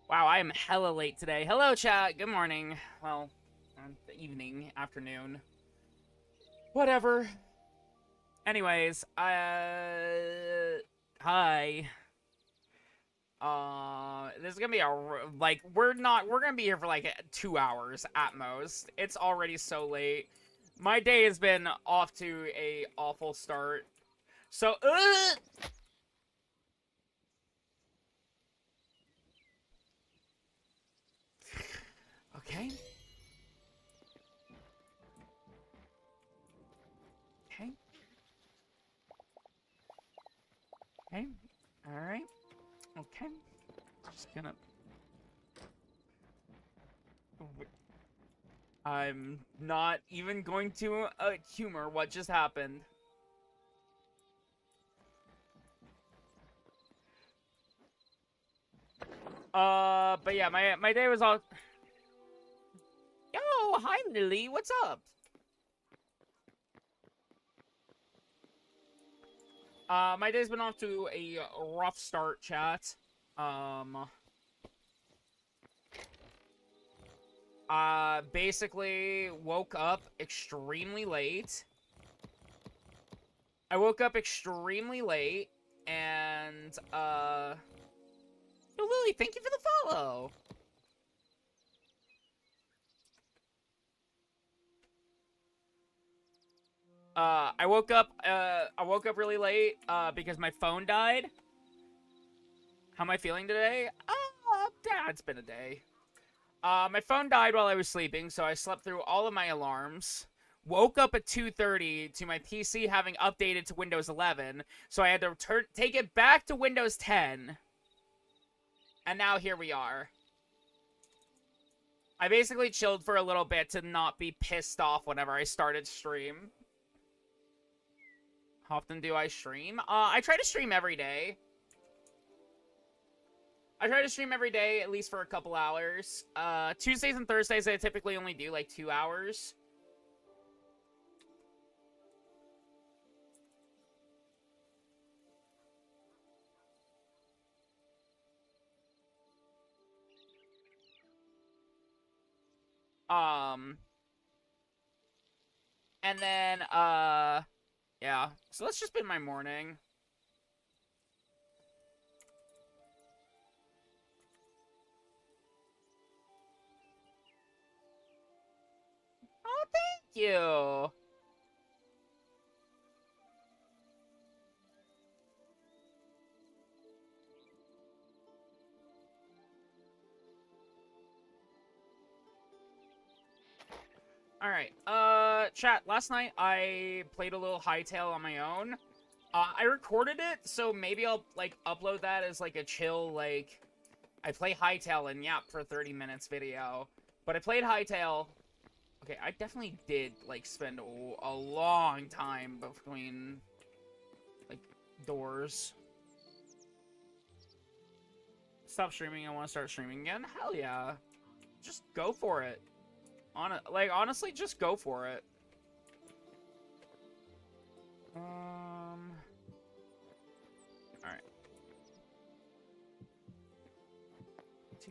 Wow, I am hella late today. Hello, chat. Good morning. Well, evening, afternoon. Whatever. Anyways, hi. This is gonna be we're gonna be here for like 2 hours at most. It's already so late. My day has been off to a awful start. So, okay. Okay. Okay. All right. Okay. Just gonna. I'm not even going to humor what just happened. But yeah, my day was all. Yo, hi Lily, what's up? My day's been off to a rough start, chat. Um, basically woke up extremely late. I woke up extremely late, and, Yo, Lily, thank you for the follow! I woke up really late, because my phone died. How am I feeling today? It's been a day. My phone died while I was sleeping, so I slept through all of my alarms. Woke up at 2:30 to my PC having updated to Windows 11, so I had to take it back to Windows 10. And now here we are. I basically chilled for a little bit to not be pissed off whenever I started stream. How often do I stream? I try to stream every day. I try to stream every day, at least for a couple hours. Tuesdays and Thursdays, I typically only do like 2 hours. And then, yeah. So that's just been my morning. Oh, thank you. Alright, chat, last night I played a little Hytale on my own. I recorded it, so maybe I'll, like, upload that as, like, a chill, like, I play Hytale and yap for 30 minutes video. But I played Hytale. Okay, I definitely did, like, spend a long time between, like, doors. Stop streaming, I want to start streaming again? Hell yeah. Just go for it. Honestly, just go for it. Alright. 2.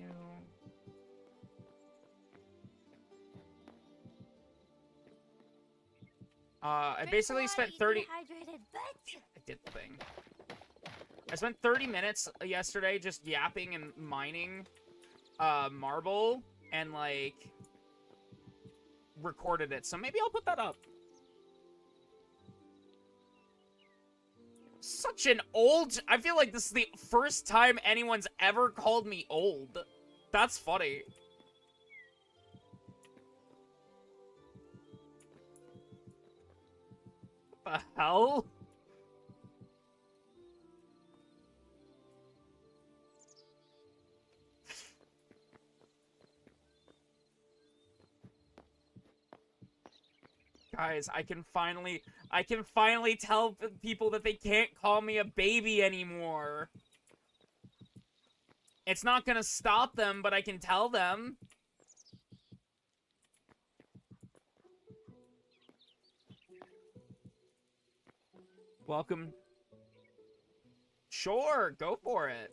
I basically spent 30... I did the thing. I spent 30 minutes yesterday just yapping and mining, marble, and, like, recorded it. So maybe I'll put that up. Such an old... I feel like this is the first time anyone's ever called me old. That's funny. What the hell? Guys, I can finally tell people that they can't call me a baby anymore. It's not gonna stop them, but I can tell them. Welcome. Sure, go for it.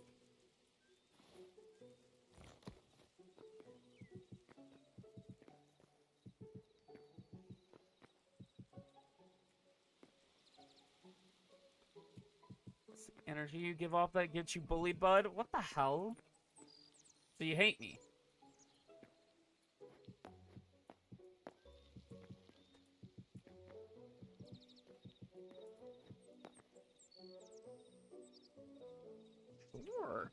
It's the energy you give off that gets you bullied, bud? What the hell? So you hate me? Sure.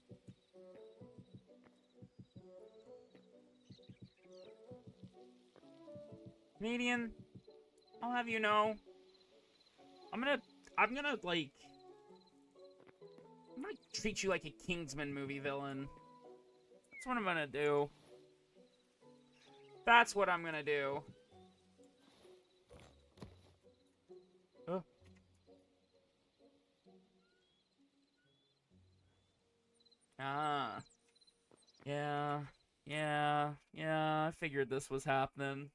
Canadian, I'll have you know, I'm gonna, like, I'm gonna treat you like a Kingsman movie villain. That's what I'm gonna do. That's what I'm gonna do. Oh. Ah. Yeah. I figured this was happening.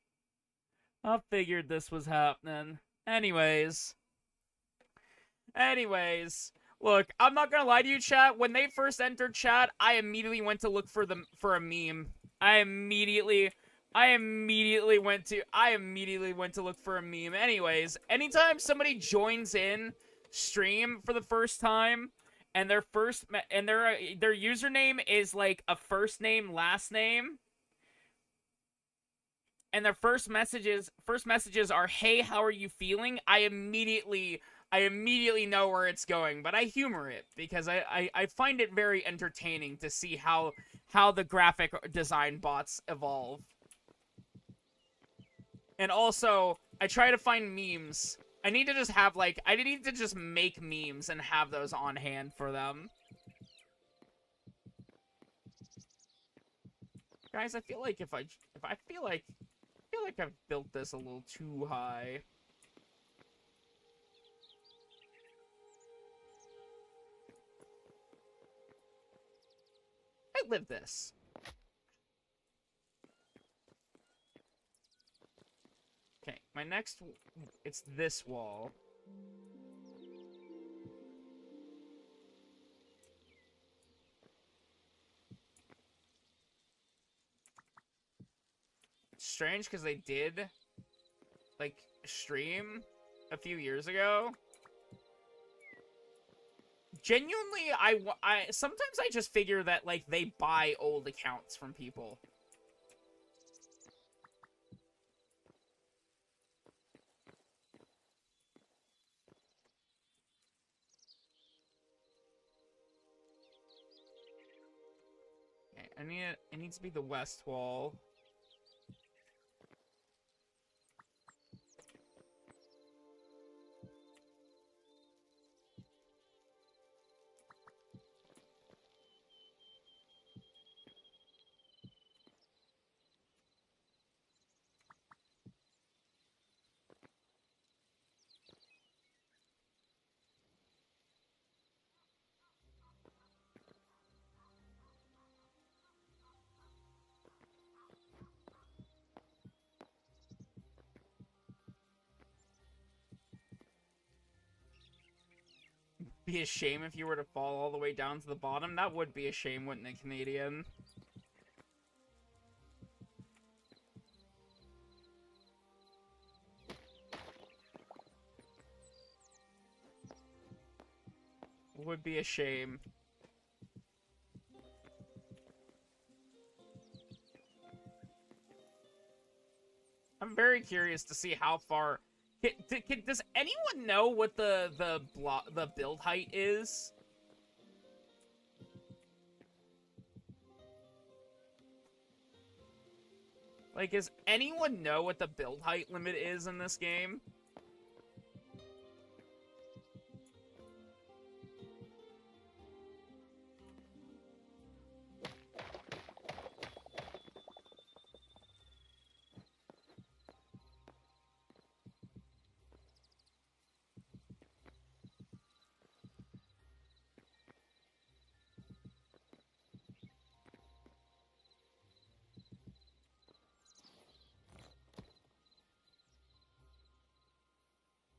Anyways. Look, I'm not gonna lie to you, chat. When they first entered chat, I immediately went to look for a meme. I immediately went to look for a meme. Anyways, anytime somebody joins in stream for the first time, and their username is like a first name, last name, and their first messages are, "Hey, how are you feeling?" I immediately know where it's going, but I humor it because I find it very entertaining to see how the graphic design bots evolve. And also, I try to find memes. I need to just make memes and have those on hand for them. Guys, I feel like I feel like I've built this a little too high. I live this. Okay, my next... It's this wall. It's strange because they did, like, stream a few years ago. Genuinely, sometimes I just figure that, like, they buy old accounts from people. Okay, it needs to be the west wall. Be a shame if you were to fall all the way down to the bottom. That would be a shame, wouldn't it, Canadian? Would be a shame. I'm very curious to see how far... Does anyone know what the build height is? Like, does anyone know what the build height limit is in this game?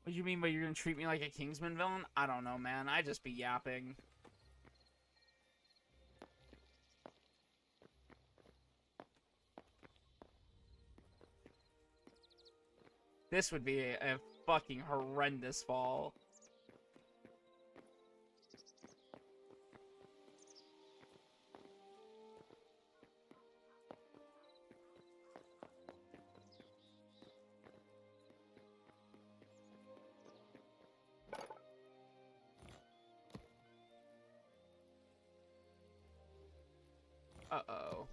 What do you mean by you're gonna treat me like a Kingsman villain? I don't know, man. I just be yapping. This would be a fucking horrendous fall. Uh-oh.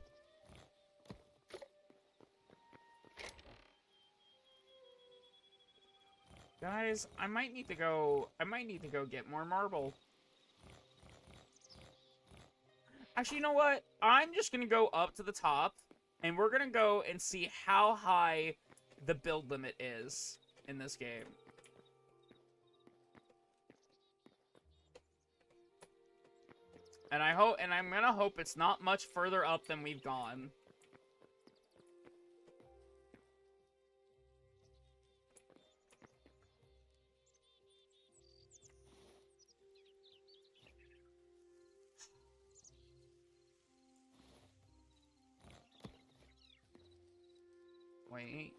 Guys, I might need to go get more marble. Actually, you know what? I'm just gonna go up to the top, and we're gonna go and see how high the build limit is in this game. And I'm gonna hope it's not much further up than we've gone. Wait.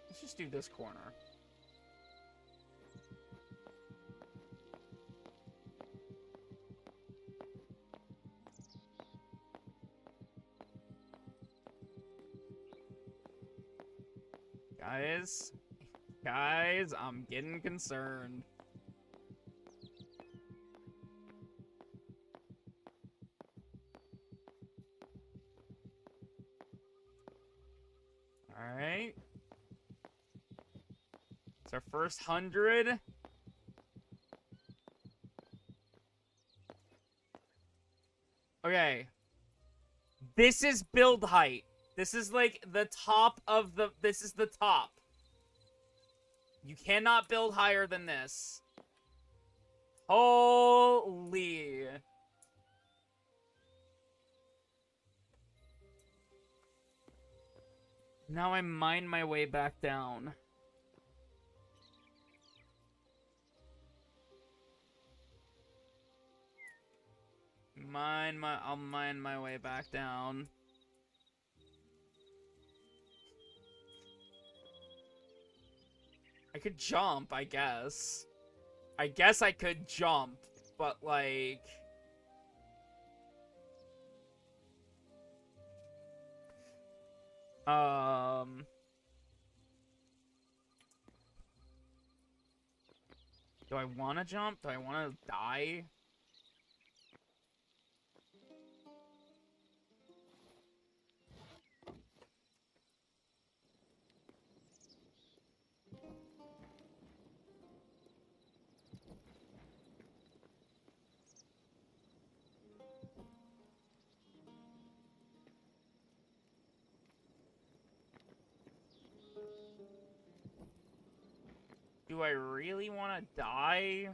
Let's just do this corner. Guys, I'm getting concerned. Alright. It's our first 100. Okay. This is build height. This is like the top of the... This is the top. You cannot build higher than this. Holy... Now I mine my way back down. I'll mine my way back down. I could jump, I guess. I guess I could jump, but like... Do I want to jump? Do I want to die? Do I really want to die?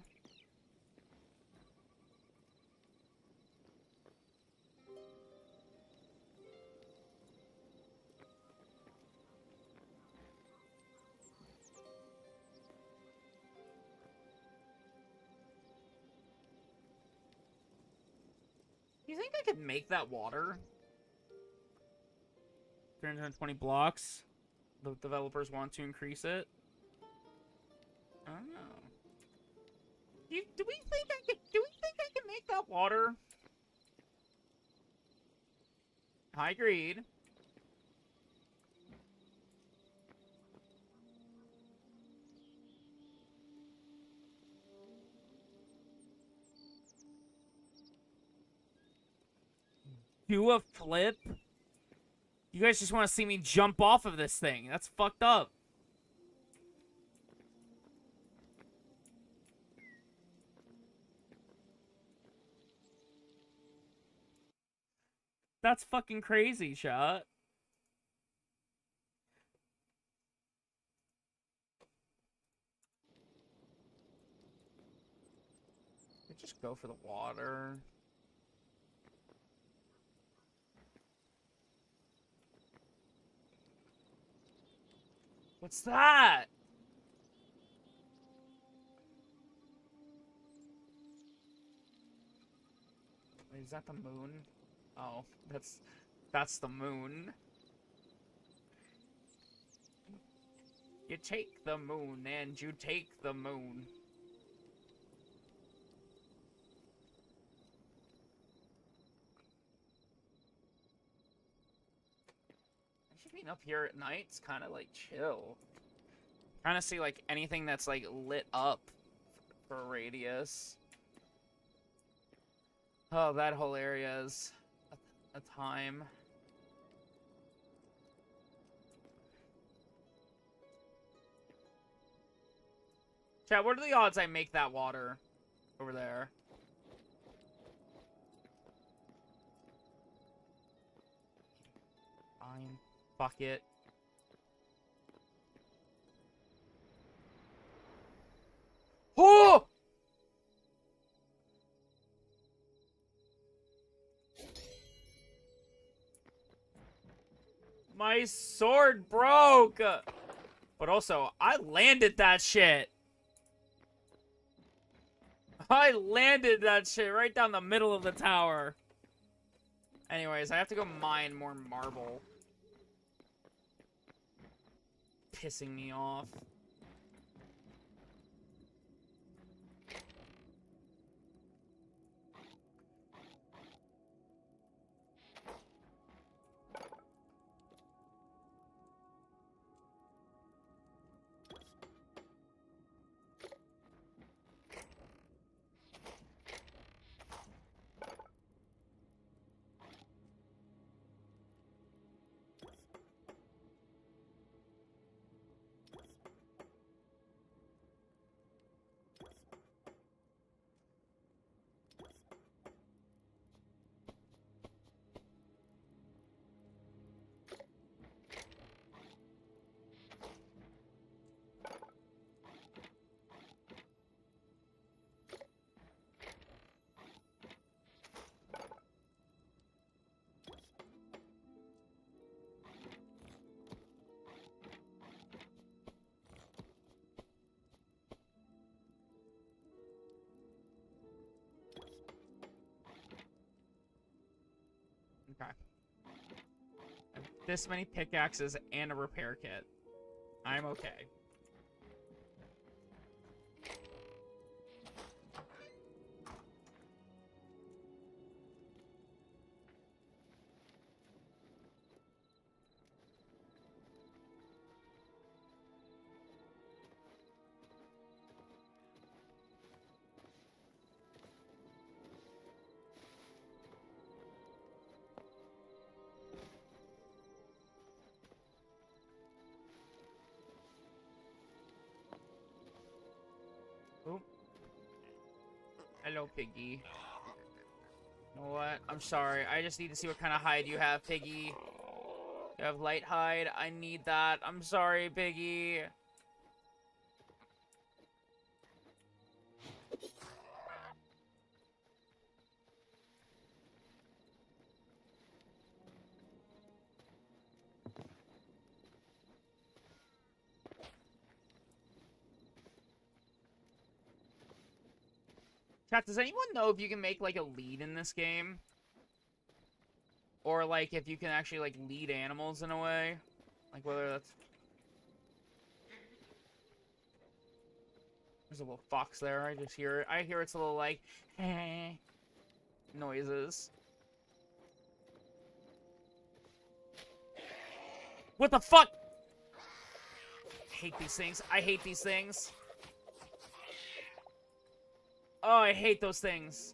You think I could make that water? 320 blocks. The developers want to increase it. I don't know. Do we think I can make that water? I agreed. Do a flip? You guys just want to see me jump off of this thing. That's fucked up. That's fucking crazy, chat. Just go for the water. What's that? Is that the moon? Oh, that's the moon. You take the moon and you take the moon. Being up here at night, it's kind of like chill. Trying to see like anything that's like lit up for a radius. Oh, that whole area is a time. Chat, what are the odds I make that water over there? Fine. Fuck it. Oh! My sword broke! But also, I landed that shit. I landed that shit right down the middle of the tower. Anyways, I have to go mine more marble. Pissing me off. Okay. I have this many pickaxes and a repair kit. I'm okay. Oh. Hello, Piggy. You know what? I'm sorry. I just need to see what kind of hide you have, Piggy. You have light hide. I need that. I'm sorry, Piggy. Chat, does anyone know if you can make, like, a lead in this game? Or, like, if you can actually, like, lead animals in a way? Like, whether that's... There's a little fox there. I just hear it. I hear its little, like, noises. What the fuck? I hate these things. I hate these things. Oh, I hate those things.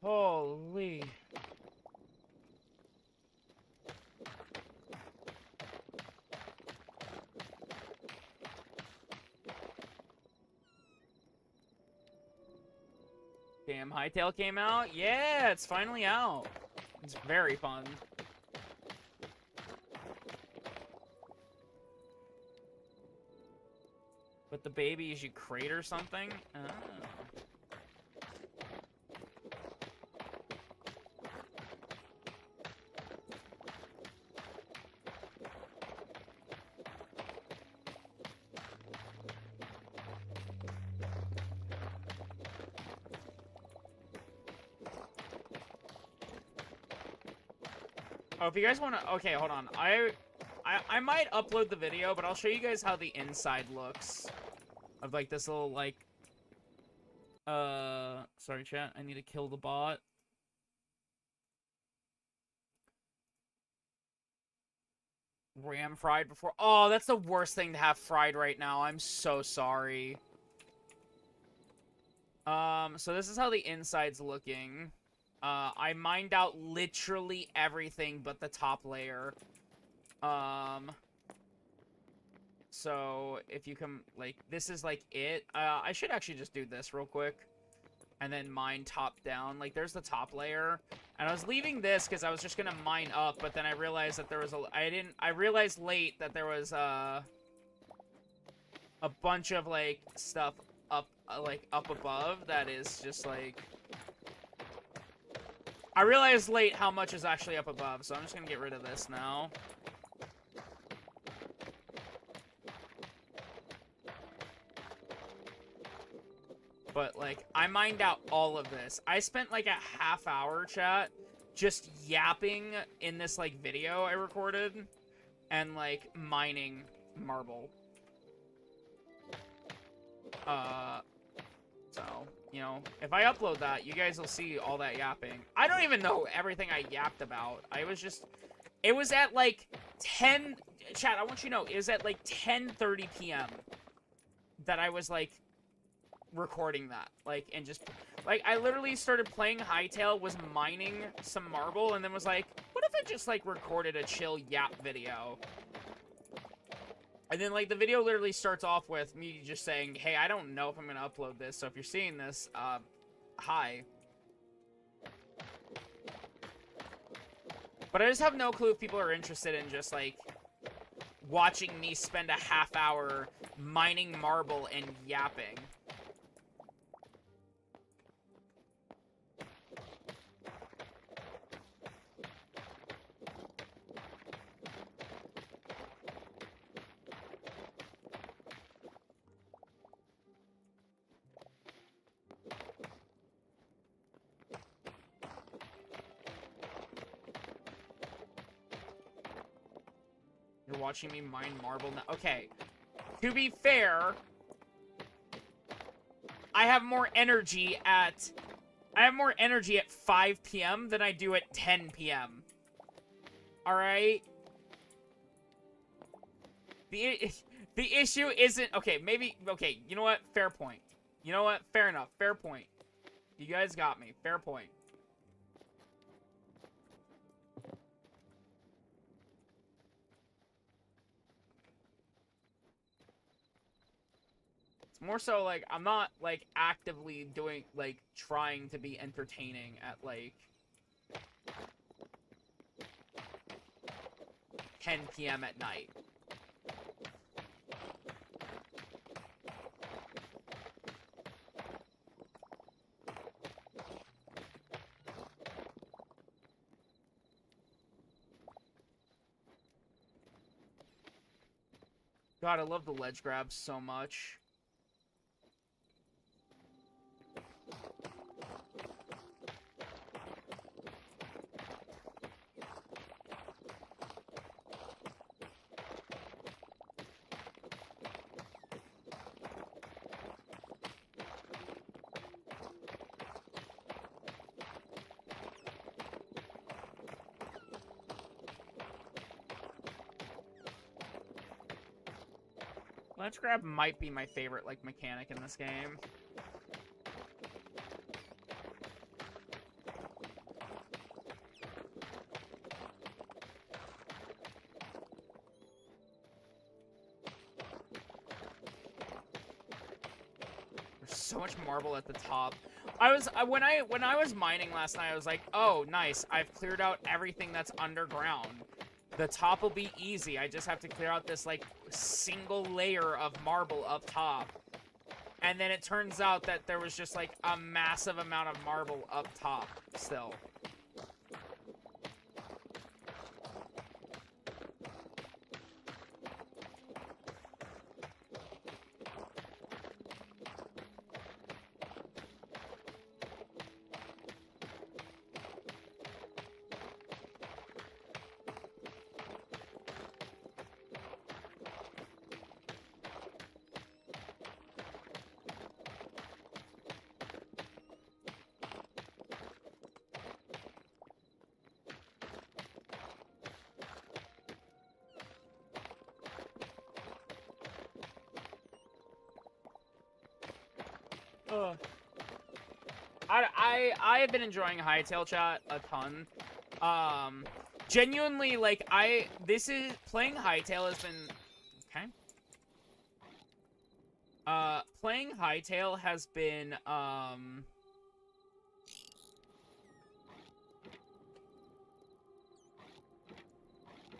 Holy. Damn, Hytale came out? Yeah, it's finally out. It's very fun. But the baby is you crate or something? Oh. Oh, if you guys want to... Okay, hold on. I might upload the video, but I'll show you guys how the inside looks. Of, like, this little, like... Sorry, chat. I need to kill the bot. Ram fried before... Oh, that's the worst thing to have fried right now. I'm so sorry. So this is how the inside's looking. I mined out literally everything but the top layer. So if you come, like, this is, like, it. I should actually just do this real quick. And then mine top down. Like, there's the top layer. And I was leaving this because I was just gonna mine up, but then I realized that there was I realized late that there was, a bunch of, like, stuff up, up above that is just, like... I realized late how much is actually up above, so I'm just gonna get rid of this now. But, like, I mined out all of this. I spent, like, a half hour, chat, just yapping in this, like, video I recorded. And, like, mining marble. So, you know, if I upload that, you guys will see all that yapping. I don't even know everything I yapped about. I was just... It was at, like, 10... Chat, I want you to know, it was at, like, 10:30 p.m. that I was, like... recording that, like, and just, like, I literally started playing Hytale, was mining some marble, and then was like, what if I just, like, recorded a chill yap video? And then, like, the video literally starts off with me just saying, hey, I don't know if I'm gonna upload this, so if you're seeing this, hi. But I just have no clue if people are interested in just, like, watching me spend a half hour mining marble and yapping. You're watching me mine marble now. Okay. To be fair, I have more energy at 5 p.m. than I do at 10 p.m. Alright? The issue isn't... Okay, maybe... Okay, you know what? Fair point. You know what? Fair enough. Fair point. You guys got me. Fair point. It's more so, like, I'm not, like, actively doing, like, trying to be entertaining at, like, 10 p.m. at night. God, I love the ledge grabs so much. Ledge grab might be my favorite, like, mechanic in this game. There's so much marble at the top. When I was mining last night, I was like, oh, nice. I've cleared out everything that's underground. The top will be easy. I just have to clear out this, like, single layer of marble up top. And then it turns out that there was just, like, a massive amount of marble up top still. Ugh. I have been enjoying Hytale chat a ton. Genuinely, like, playing Hytale has been, okay. Playing Hytale has been,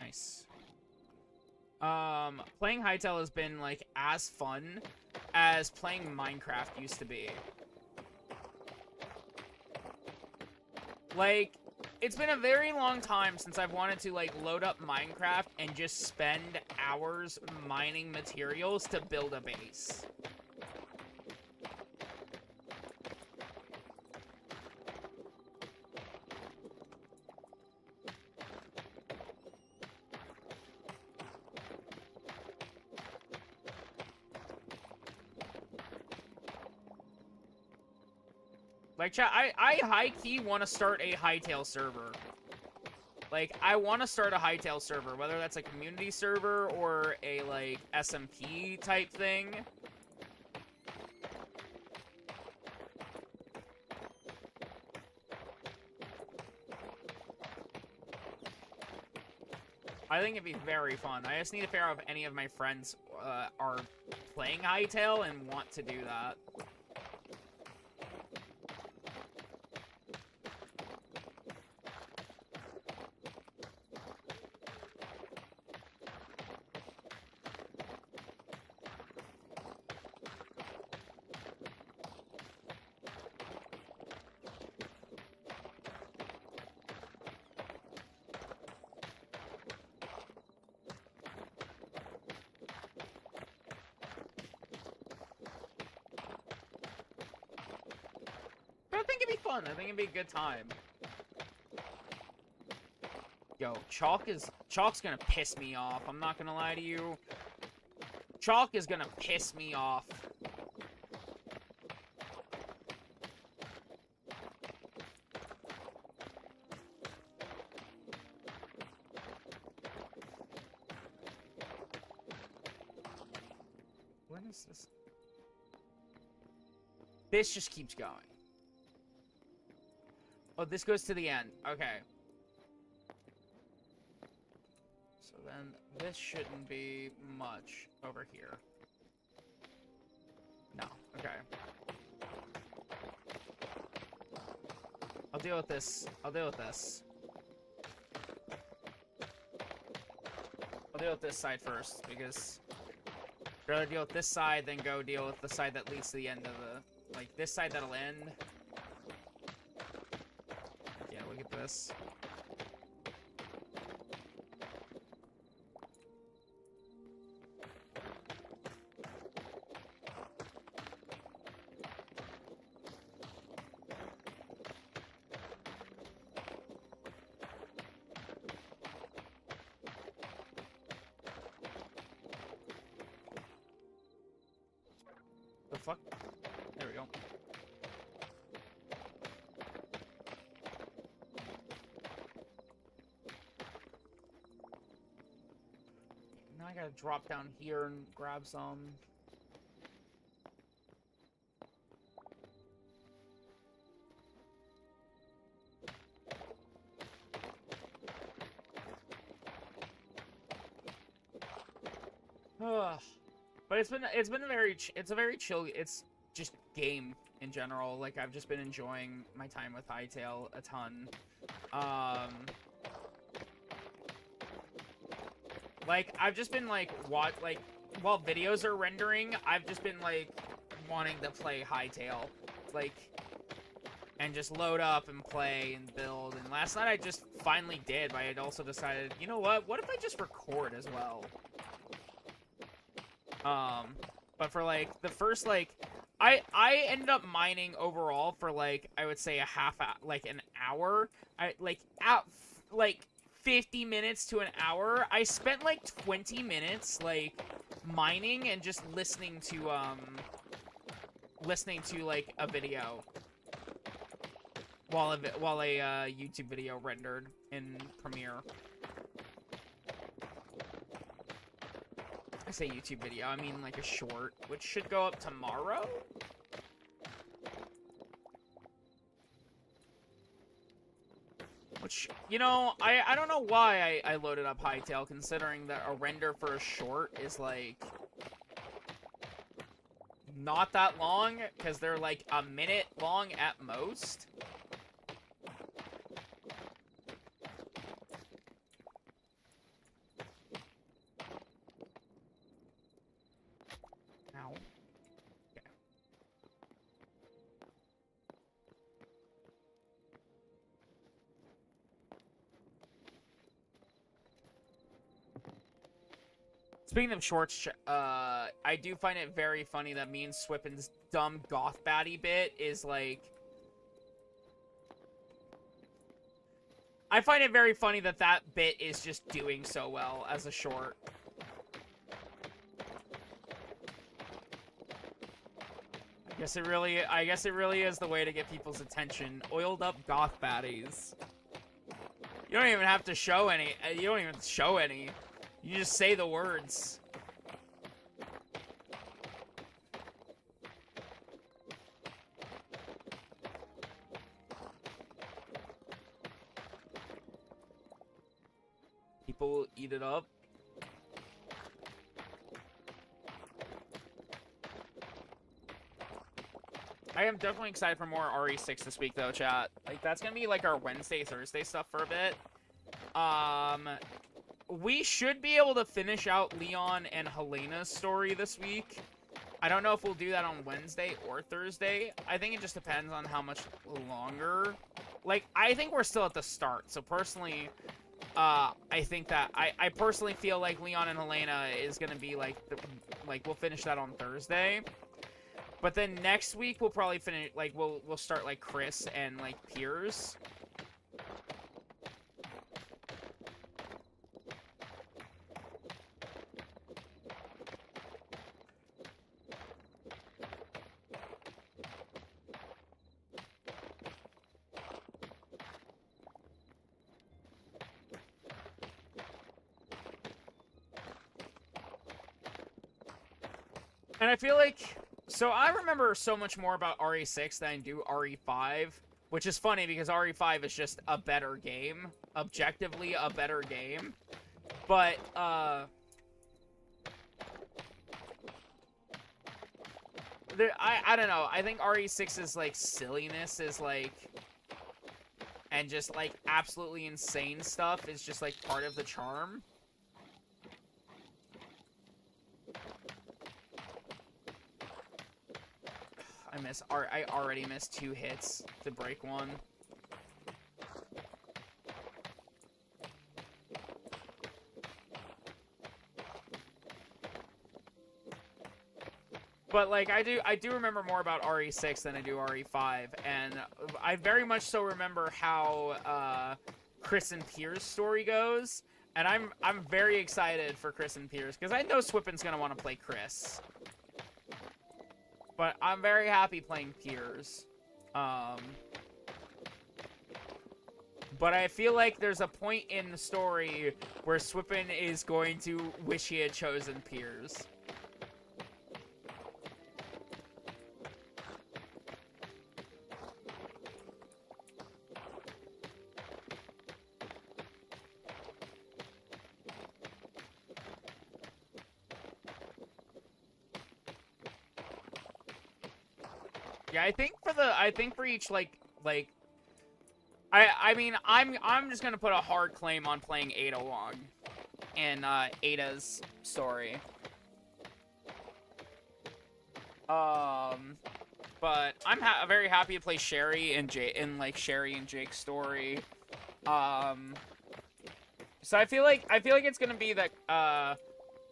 nice. Playing Hytale has been, like, as fun as playing Minecraft used to be. Like, it's been a very long time since I've wanted to, like, load up Minecraft and just spend hours mining materials to build a base. Like, chat, I high-key want to start a Hytale server. Like, I want to start a Hytale server, whether that's a community server or a, like, SMP type thing. I think it'd be very fun. I just need to figure out if any of my friends are playing Hytale and want to do that. I think it'd be fun. I think it'd be a good time. Yo, Chalk's gonna piss me off. I'm not gonna lie to you. Chalk is gonna piss me off. When is this? This just keeps going. Oh, this goes to the end. Okay. So then this shouldn't be much over here. No. Okay. I'll deal with this. I'll deal with this. I'll deal with this side first, because I'd rather deal with this side than go deal with the side that leads to the end of the... Like, this side that'll end. Yeah, look at this. The fuck? There we go. Now I gotta drop down here and grab some. Ugh. But it's a very chill, it's just game in general. Like, I've just been enjoying my time with Hytale a ton. Like, I've just been, like, while videos are rendering, I've just been, like, wanting to play Hytale. Like, and just load up and play and build. And last night I just finally did, but I had also decided, you know what if I just record as well? But for, like, the first, like, I ended up mining overall for, like, I would say an hour. Like, 50 minutes to an hour. I spent, like, 20 minutes, like, mining and just listening to, like, a video. While a YouTube video rendered in Premiere. I say YouTube video, I mean like a short, which should go up tomorrow? You know, I don't know why I loaded up Hytale, considering that a render for a short is, like, not that long, because they're, like, a minute long at most. Ow. Okay. Speaking of shorts, I do find it very funny that me and Swippen's dumb goth baddie bit is, like... I find it very funny that that bit is just doing so well as a short. I guess it really is the way to get people's attention. Oiled up goth baddies. You don't even have to show any. You don't even show any. You just say the words. People eat it up. I am definitely excited for more RE6 this week, though, chat. Like, that's gonna be, like, our Wednesday, Thursday stuff for a bit. We should be able to finish out Leon and Helena's story this week. I don't know if we'll do that on Wednesday or Thursday. I think it just depends on how much longer. Like, I think we're still at the start, so personally... I think that I personally feel like Leon and Helena is gonna be like we'll finish that on Thursday, but then next week we'll probably finish like we'll start like Chris and like Piers. And I feel like, so I remember so much more about RE6 than I do RE5, which is funny because RE5 is just a better game, objectively a better game, but, I don't know, I think RE6's, like, silliness is, like, and just, like, absolutely insane stuff is just, like, part of the charm. I already missed 2 hits to break 1. But like I do remember more about RE6 than I do RE5, and I very much so remember how Chris and Piers' story goes, and I'm very excited for Chris and Piers because I know Swippen's gonna want to play Chris. But I'm very happy playing Piers. But I feel like there's a point in the story where Swippen is going to wish he had chosen Piers. Yeah, I think for each I mean I'm just gonna put a hard claim on playing Ada Wong in Ada's story. But I'm very happy to play Sherry and Sherry and Jake's story. So I feel like it's gonna be that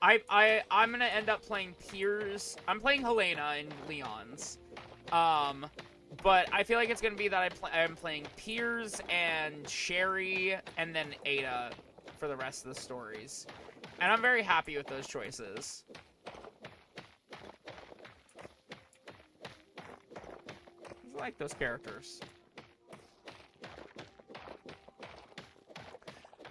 I'm gonna end up playing Piers. I'm playing Helena and Leon's. But I feel like it's gonna be that I'm playing Piers and Sherry and then Ada for the rest of the stories. And I'm very happy with those choices. I like those characters.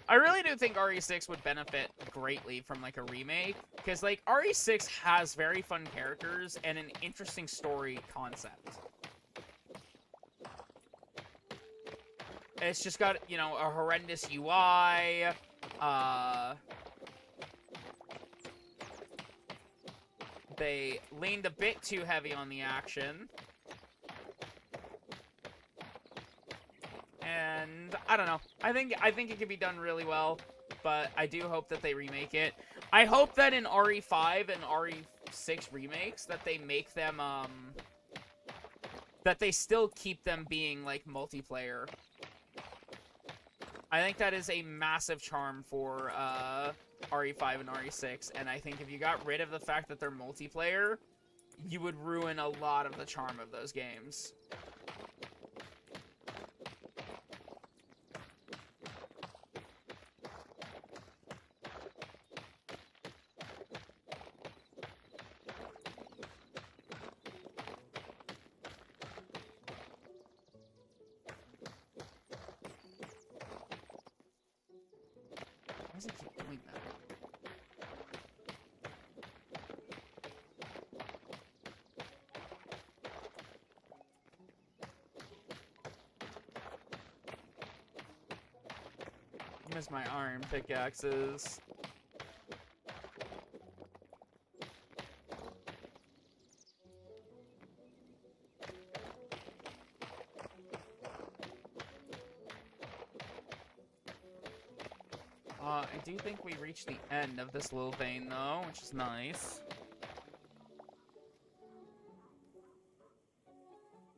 I really do think RE6 would benefit greatly from, like, a remake. Because, like, RE6 has very fun characters and an interesting story concept. it's just got, you know, a horrendous UI. They leaned a bit too heavy on the action. And I don't know. I think it could be done really well, but I do hope that they remake it. I hope that in RE5 and RE6 remakes that they make them that they still keep them being like multiplayer. I think that is a massive charm for RE5 and RE6, and I think if you got rid of the fact that they're multiplayer, you would ruin a lot of the charm of those games. Why does it keep doing that? I miss my iron pickaxes. I do think we reached the end of this little vein, though, which is nice.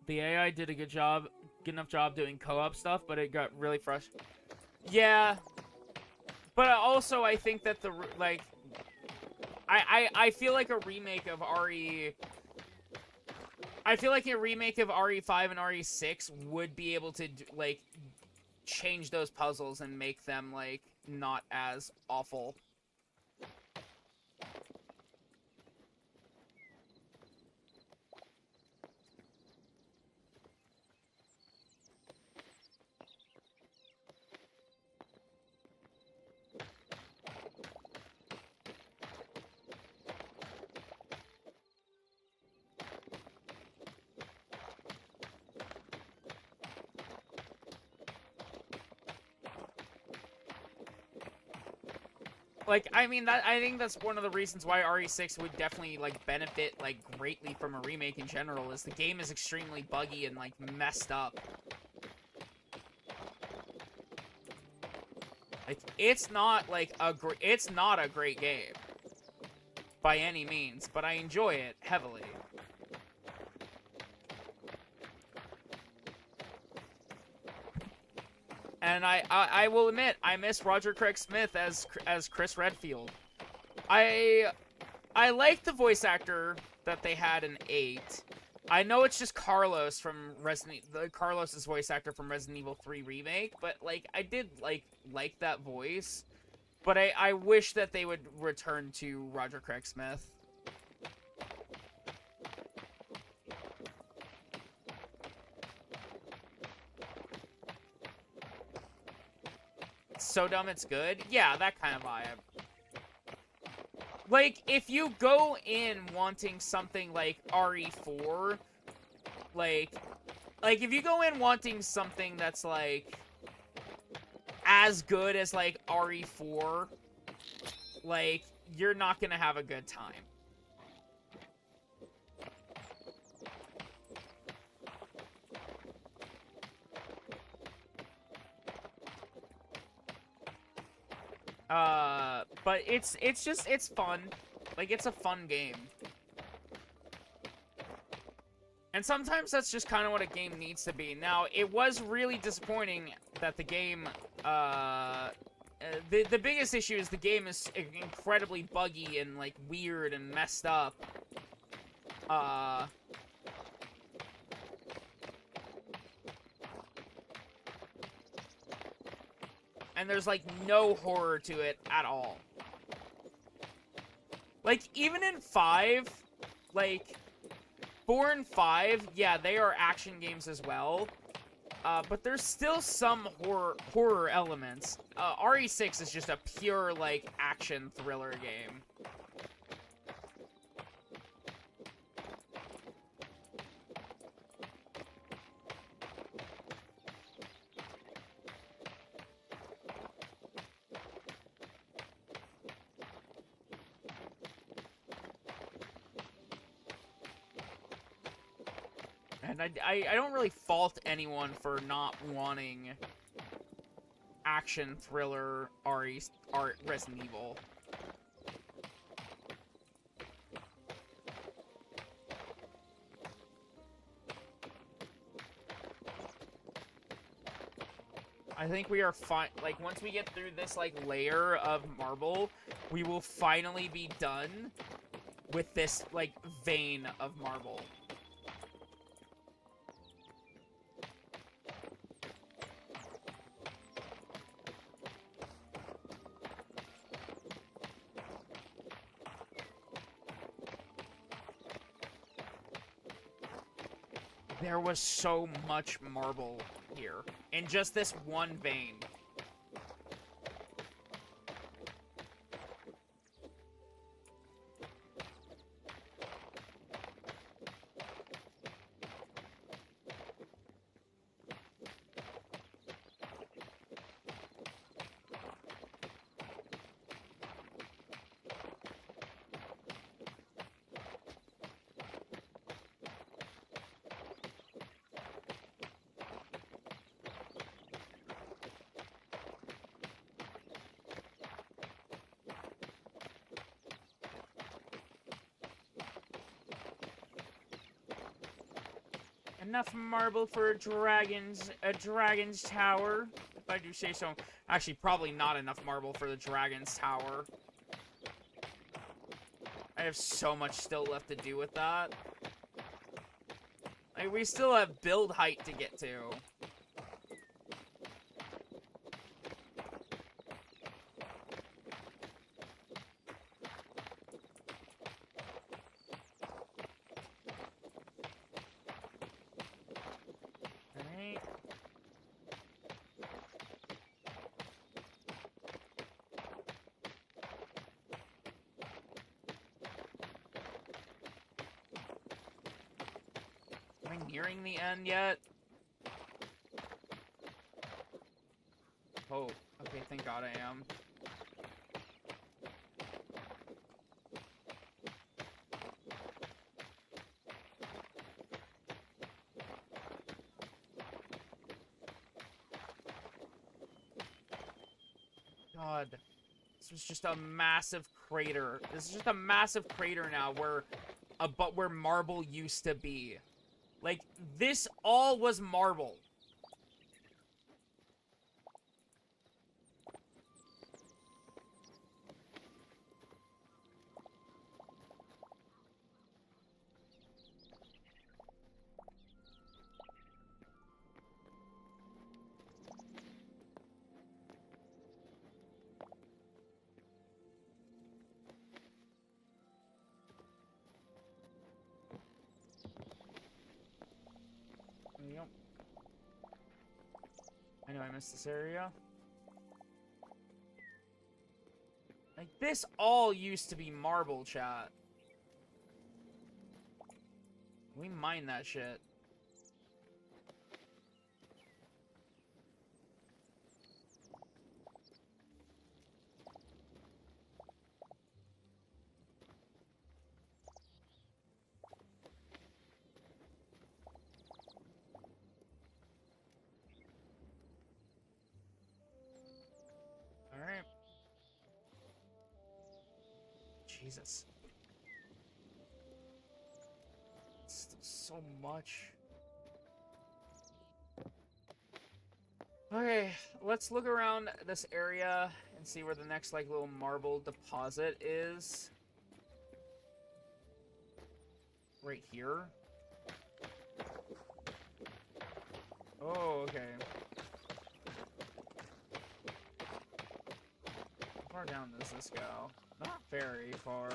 The AI did a good enough job doing co-op stuff, but it got really frustrating. Yeah, but also I think that the, like, I feel like a remake of I feel like a remake of RE5 and RE6 would be able to, like, change those puzzles and make them, like, not as awful. Like, I mean, I think that's one of the reasons why RE6 would definitely, like, benefit, like, greatly from a remake in general, is the game is extremely buggy and, like, messed up. Like, it's not, like, it's not a great game. By any means, but I enjoy it heavily. And I will admit, I miss Roger Craig Smith as Chris Redfield. I like the voice actor that they had in 8. I know it's just Carlos from Carlos's voice actor from Resident Evil 3 Remake, but, like, I did like that voice. But I wish that they would return to Roger Craig Smith. So dumb it's good? Yeah, that kind of vibe. Like, if you go in wanting something like RE4, like if you go in wanting something that's, like, as good as, like, RE4, like, you're not gonna have a good time. But it's fun. Like, it's a fun game. And sometimes that's just kind of what a game needs to be. Now, it was really disappointing that the game, the biggest issue is the game is incredibly buggy and, like, weird and messed up. And there's, like, no horror to it at all. Like, even in 5, like, 4 and 5, yeah, they are action games as well. But there's still some horror elements. RE6 is just a pure, like, action thriller game. And I don't really fault anyone for not wanting action, thriller, art, Resident Evil. I think we are fine. Like, once we get through this, like, layer of marble, we will finally be done with this, like, vein of marble. There was so much marble here in just this one vein. Enough marble for a dragon's tower, if I do say so. Actually, probably not enough marble for the dragon's tower. I have so much still left to do with that. Like, we still have build height to get to. Nearing the end yet? Oh, okay, thank God I am. God, this was just a massive crater. This is just a massive crater now but where marble used to be. Like, this all was marble. Yep. I know I missed this area. Like, this all used to be marble, chat. We mine that shit. Alright. Jesus. It's still so much. Okay, let's look around this area and see where the next, like, little marble deposit is. Right here. Oh, okay. How far down does this go? Not very far.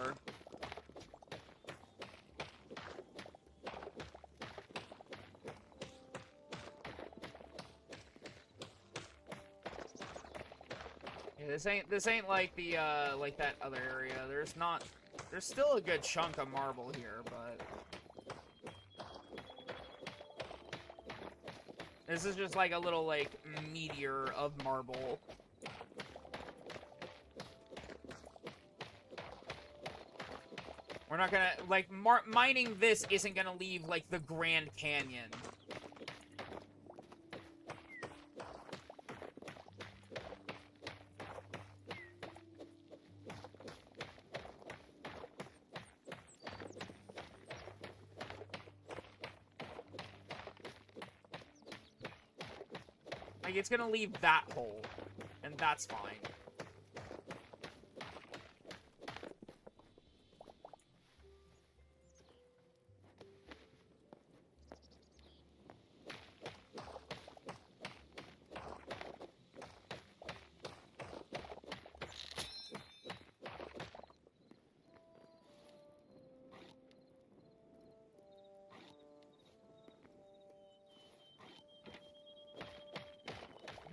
Yeah, this ain't like the like that other area. There's still a good chunk of marble here, but this is just like a little, like, meteor of marble. We're not gonna, like, mining this isn't gonna leave, like, the Grand Canyon. Like, it's gonna leave that hole, and that's fine.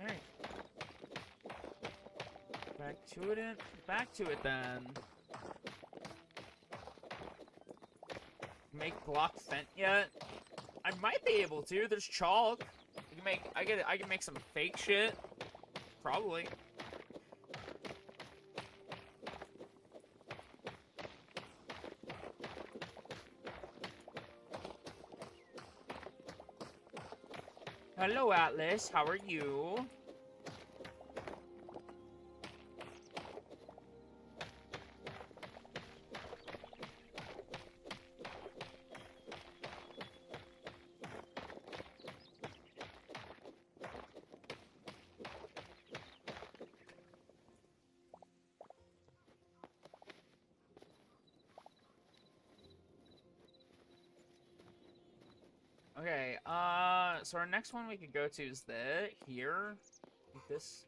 Alright. Back to it then. Make block fent yet? I might be able to. There's chalk. I can make some fake shit. Probably. Hello, Atlas. How are you? Okay, so our next one we could go to is here. This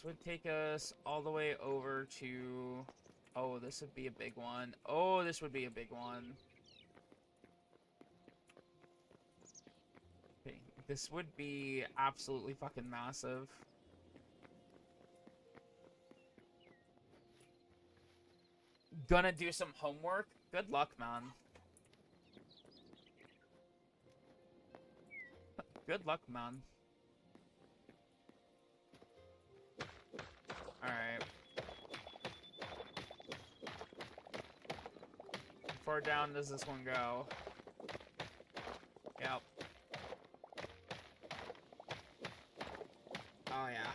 would take us all the way over to... Oh, this would be a big one. Oh, this would be a big one. Okay, this would be absolutely fucking massive. Gonna do some homework? Good luck, man. Good luck, man. Alright. How far down does this one go? Yep. Oh, yeah.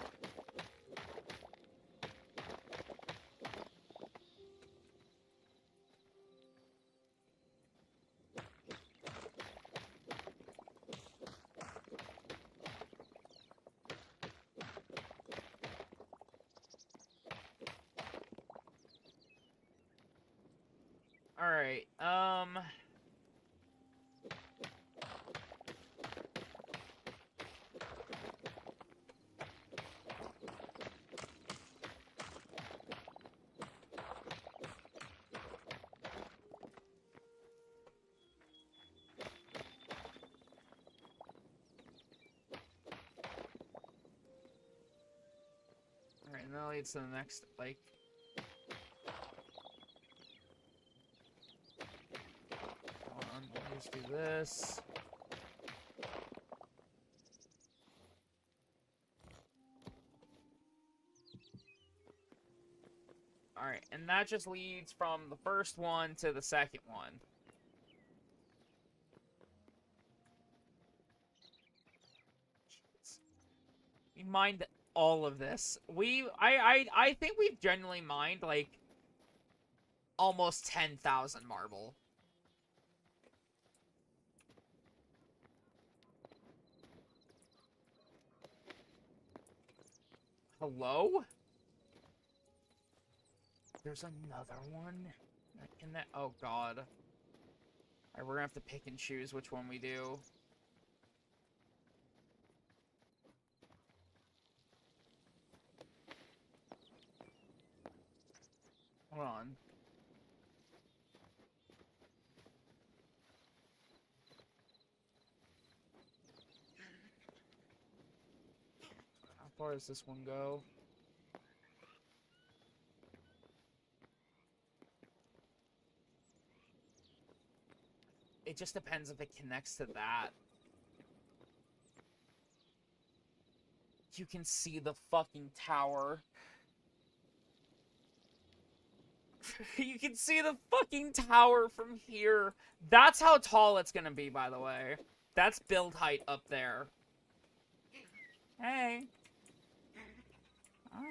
Alright, Alright, and that leads to the next, like... Let's do this. Alright, and that just leads from the first one to the second one. Jeez. We mined all of this. I think we've generally mined, like, almost 10,000 marble. Hello? There's another one? Can that... Oh, God. Alright, we're gonna have to pick and choose which one we do. Hold on. How far does this one go? It just depends if it connects to that. You can see the fucking tower. You can see the fucking tower from here. That's how tall it's gonna be, by the way. That's build height up there. Hey. Hi.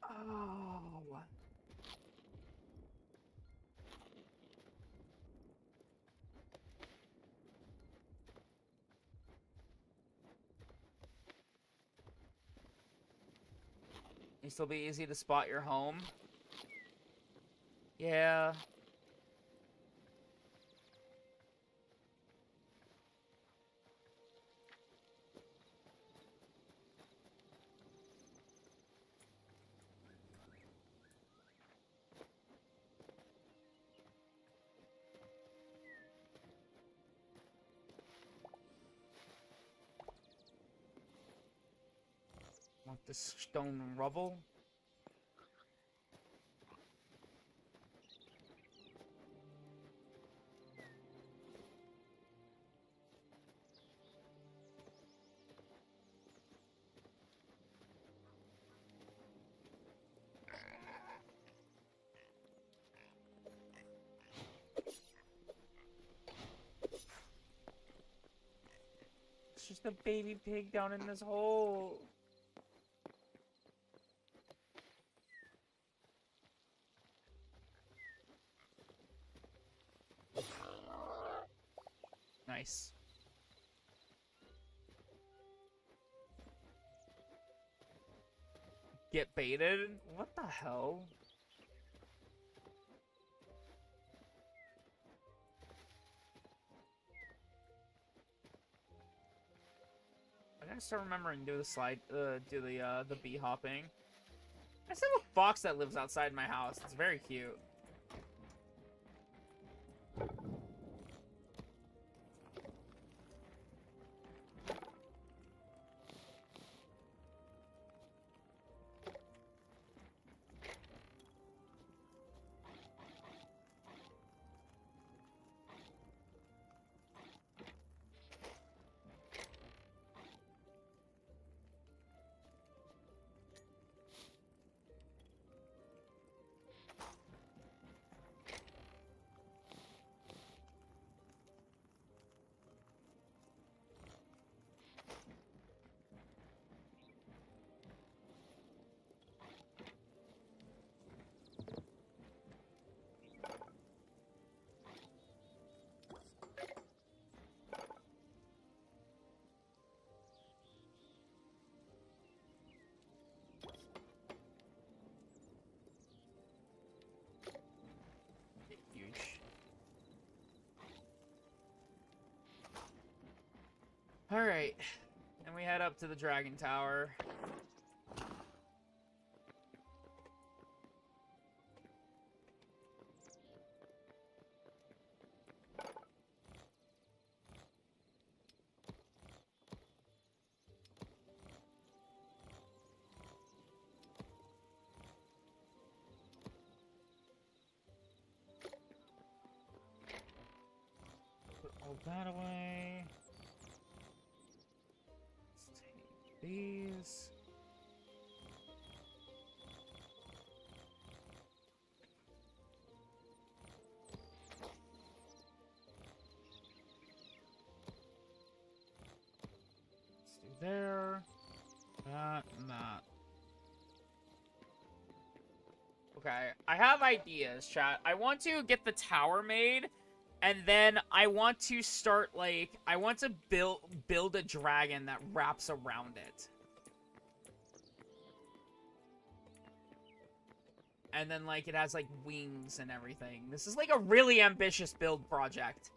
Oh. It'll still be easy to spot your home. Yeah. Want this stone rubble? It's just a baby pig down in this hole. Nice. Get baited? What the hell? I gotta start remembering to do the slide, do the bee hopping. I just have a fox that lives outside my house. It's very cute. Huge. Alright. And we head up to the Dragon Tower. Put all that away. Let's take these. Let's do there. That and that. Okay, I have ideas, chat. I want to get the tower made, and then I want to start, like, I want to build a dragon that wraps around it. And then, like, it has, like, wings and everything. This is, like, a really ambitious build project.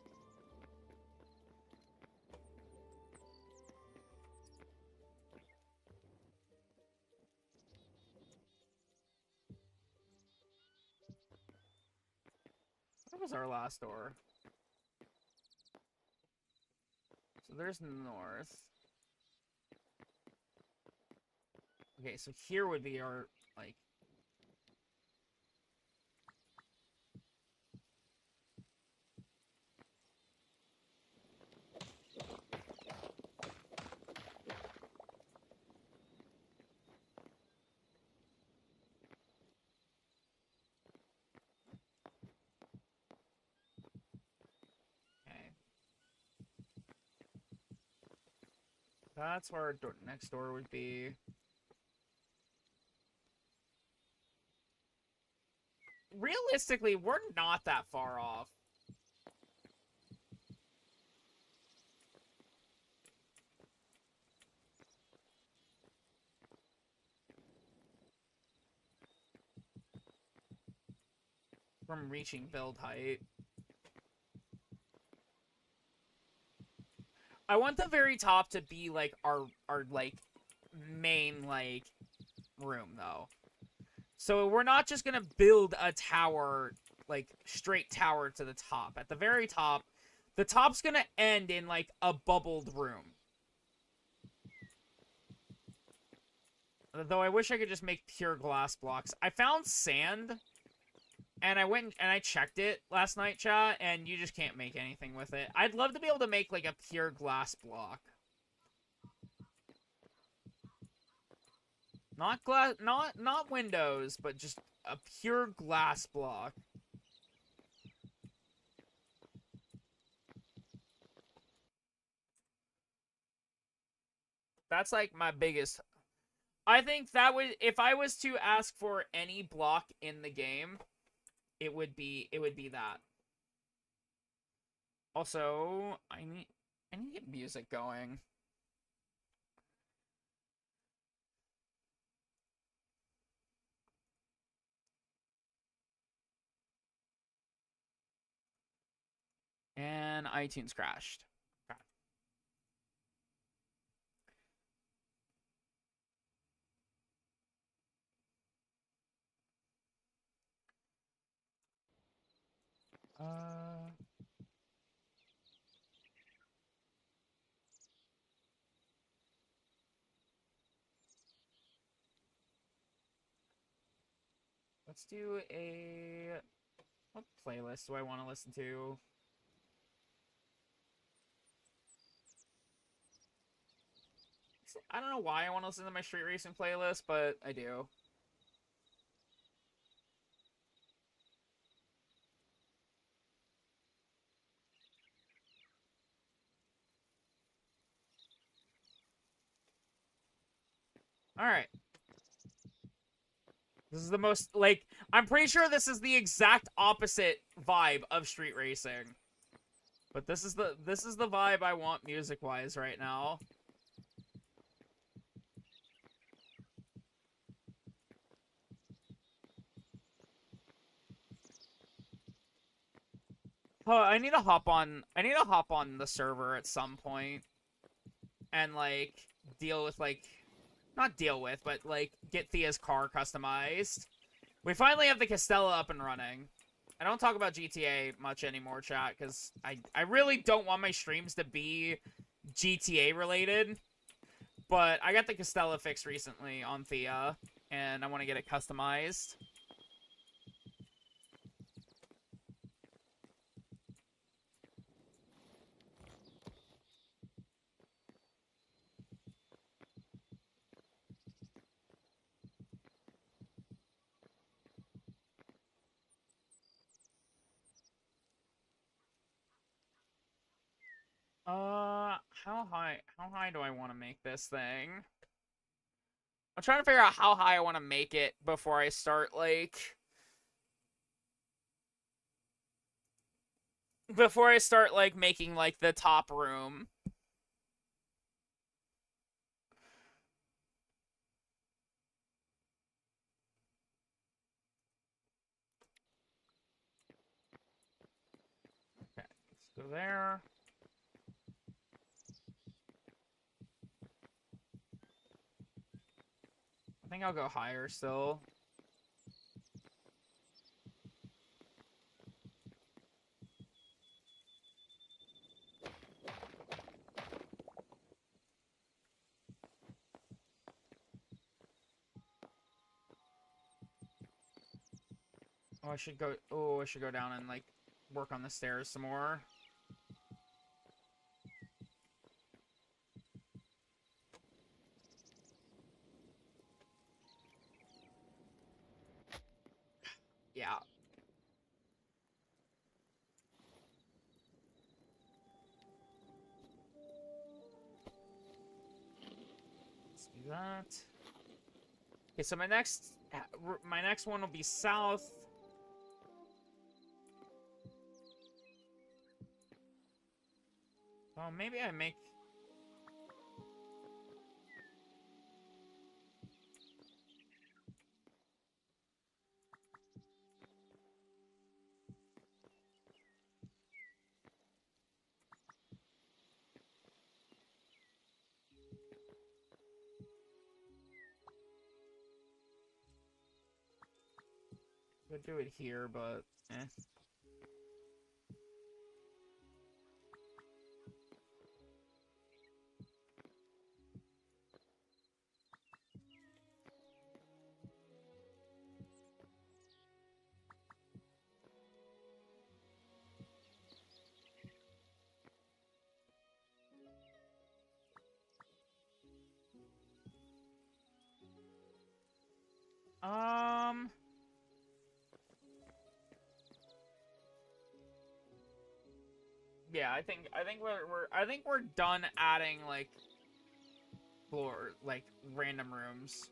What was our last door? So there's north. Okay, so here would be our, like... That's where our next door would be. Realistically, we're not that far off. From reaching build height. I want the very top to be like our like main like room though. So we're not just gonna build a tower, like straight tower to the top. At the very top, the top's gonna end in like a bubbled room. Though I wish I could just make pure glass blocks. I found sand, and I went and I checked it last night, chat, and you just can't make anything with it. I'd love to be able to make like a pure glass block. Not glass, not windows, but just a pure glass block. That's like my biggest. I think that would, if I was to ask for any block in the game, it would be that. Also, I need to get music going. And iTunes crashed. Okay. Let's do a... What playlist do I want to listen to? I don't know why I want to listen to my street racing playlist, but I do. Alright. This is the most, like, I'm pretty sure this is the exact opposite vibe of street racing. But this is the vibe I want music-wise right now. Oh, I need to hop on the server at some point and like deal with like not deal with, but like get Thea's car customized. We finally have the Castella up and running. I don't talk about GTA much anymore, chat, because I really don't want my streams to be GTA related. But I got the Castella fixed recently on Thea, and I want to get it customized. How high do I want to make this thing? I'm trying to figure out how high I want to make it before I start, like... Before I start, like, making, like, the top room. Okay, let's go there. I think I'll go higher still. Oh, I should go down and, like, work on the stairs some more. Yeah. that. Okay, so my next one will be south. Well, maybe I make... Could do it here, but eh. Yeah, I think we're done adding like floor like random rooms.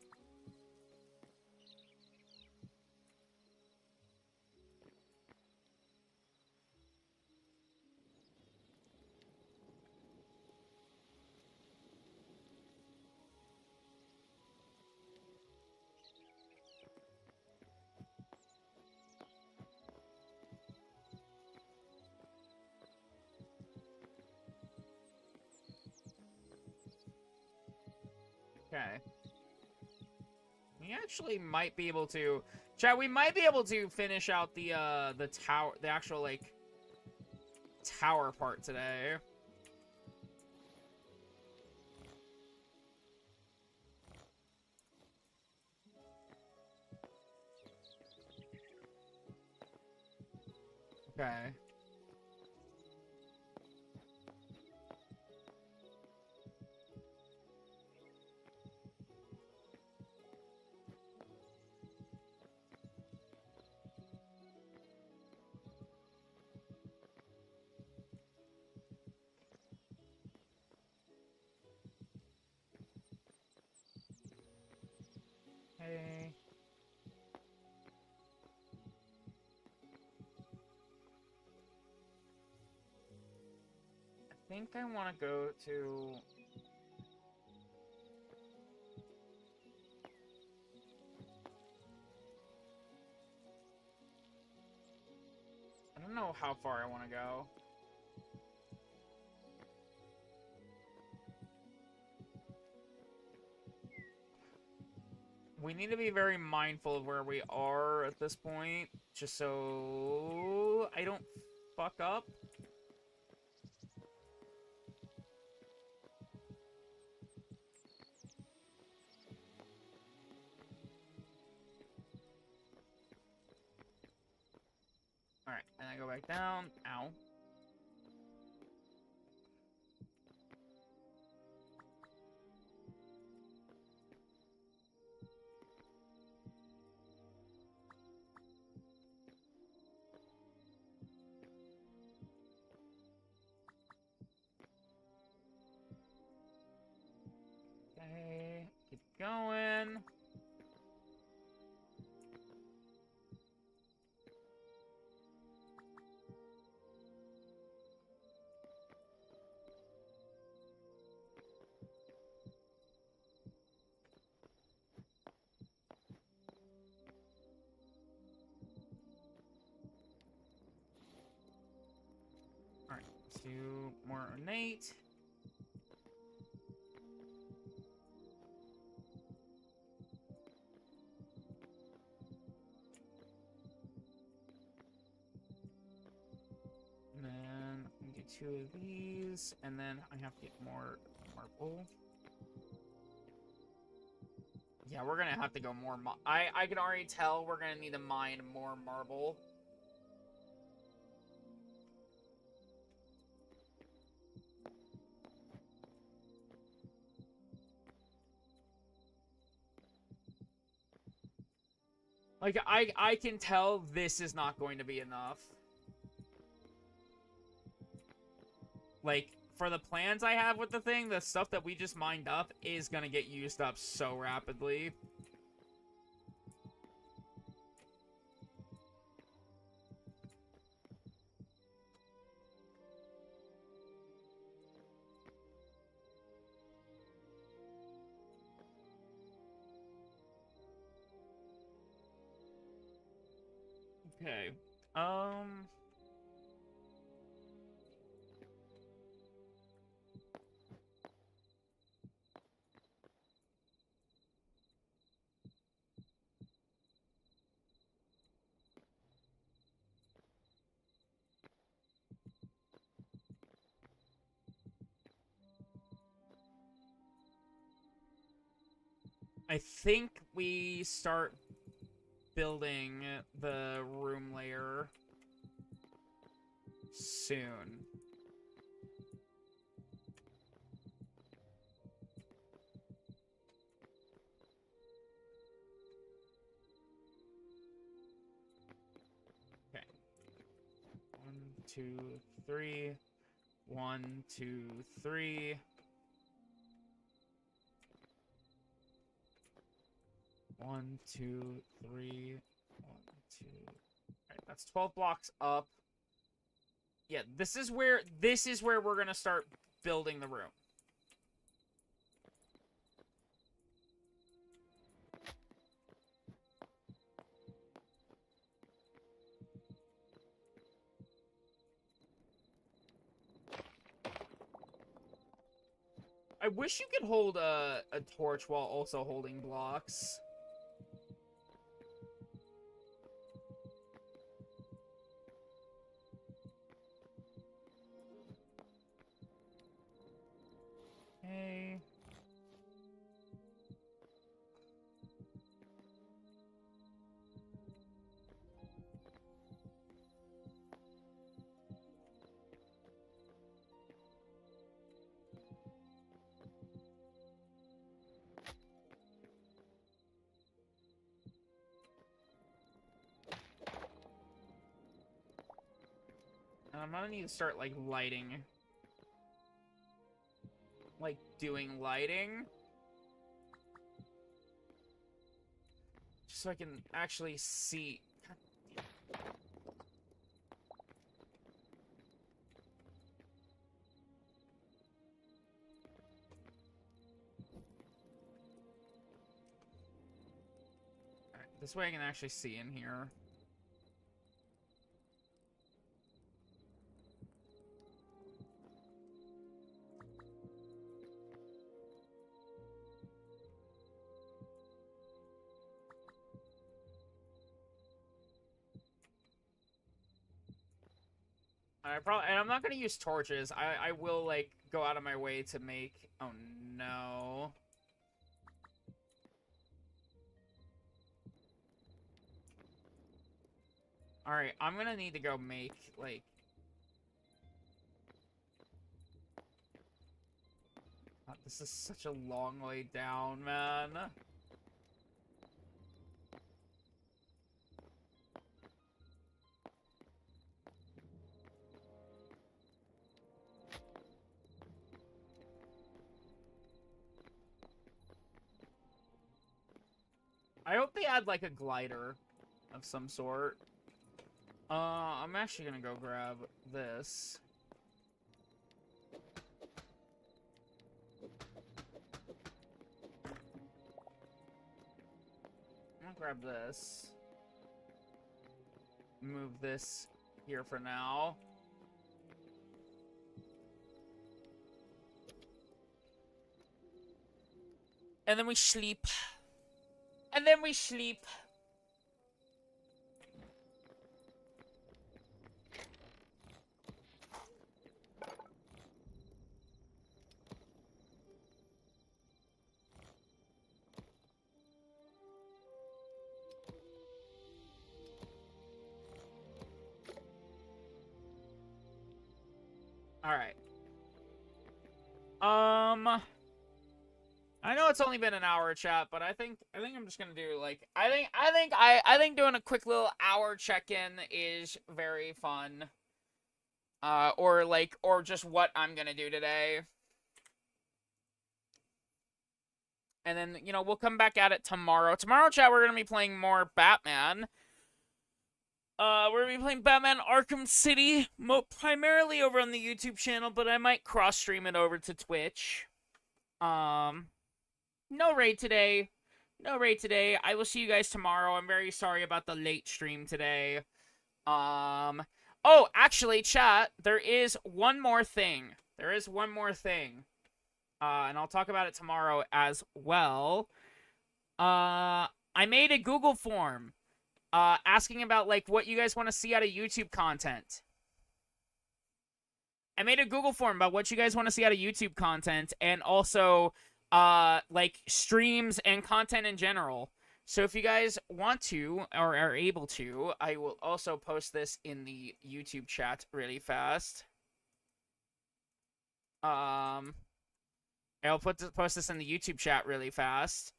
Okay. We actually might be able to... Chat, we might be able to finish out the tower, the actual, like, tower part today. Okay. Hey. I think I want to go to... I don't know how far I want to go. We need to be very mindful of where we are at this point, just so I don't fuck up. Alright, and I go back down. Ow. Okay, keep going. Alright, let's do more ornate. And then do 2 of these, and then I have to get more marble. Yeah, we're gonna have to go more. I can already tell we're gonna need to mine more marble. Like, I can tell this is not going to be enough. Like, for the plans I have with the thing, the stuff that we just mined up is gonna get used up so rapidly. Okay. I think we start building the room layer soon. Okay. 1, 2, 3. 1, 2, 3. 1, 2, 3. 1, 2. Alright, that's 12 blocks up. Yeah, this is where we're gonna start building the room. I wish you could hold a torch while also holding blocks. Okay. I'm gonna need to start, like, lighting. Like, doing lighting. Just so I can actually see. Alright, this way I can actually see in here. And I'm not gonna use torches. I will, like, go out of my way to make... Oh, no. Alright, I'm gonna need to go make, like... God, this is such a long way down, man. I hope they add, like, a glider of some sort. I'm actually gonna go grab this. I'm gonna grab this. Move this here for now. And then we sleep. And then we sleep. Alright. I know it's only been an hour, chat, but I think I'm just gonna do, like, I think doing a quick little hour check-in is very fun. or just what I'm gonna do today. And then, you know, we'll come back at it tomorrow. Tomorrow, chat, we're gonna be playing more Batman. We're gonna be playing Batman Arkham City, primarily over on the YouTube channel, but I might cross-stream it over to Twitch. No raid today. No raid today. I will see you guys tomorrow. I'm very sorry about the late stream today. Oh, actually, chat, there is one more thing. There is one more thing. And I'll talk about it tomorrow as well. I made a Google form asking about, like, what you guys want to see out of YouTube content. I made a Google form about what you guys want to see out of YouTube content, and also, like, streams and content in general. So if you guys want to, or are able to, I will also post this in the YouTube chat really fast. I'll post this in the YouTube chat really fast.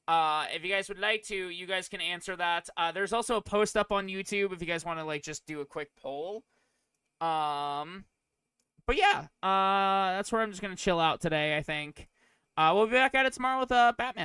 If you guys would like to, you guys can answer that. There's also a post up on YouTube if you guys want to, like, just do a quick poll. But yeah, that's where I'm just gonna chill out today, I think. We'll be back at it tomorrow with Batman.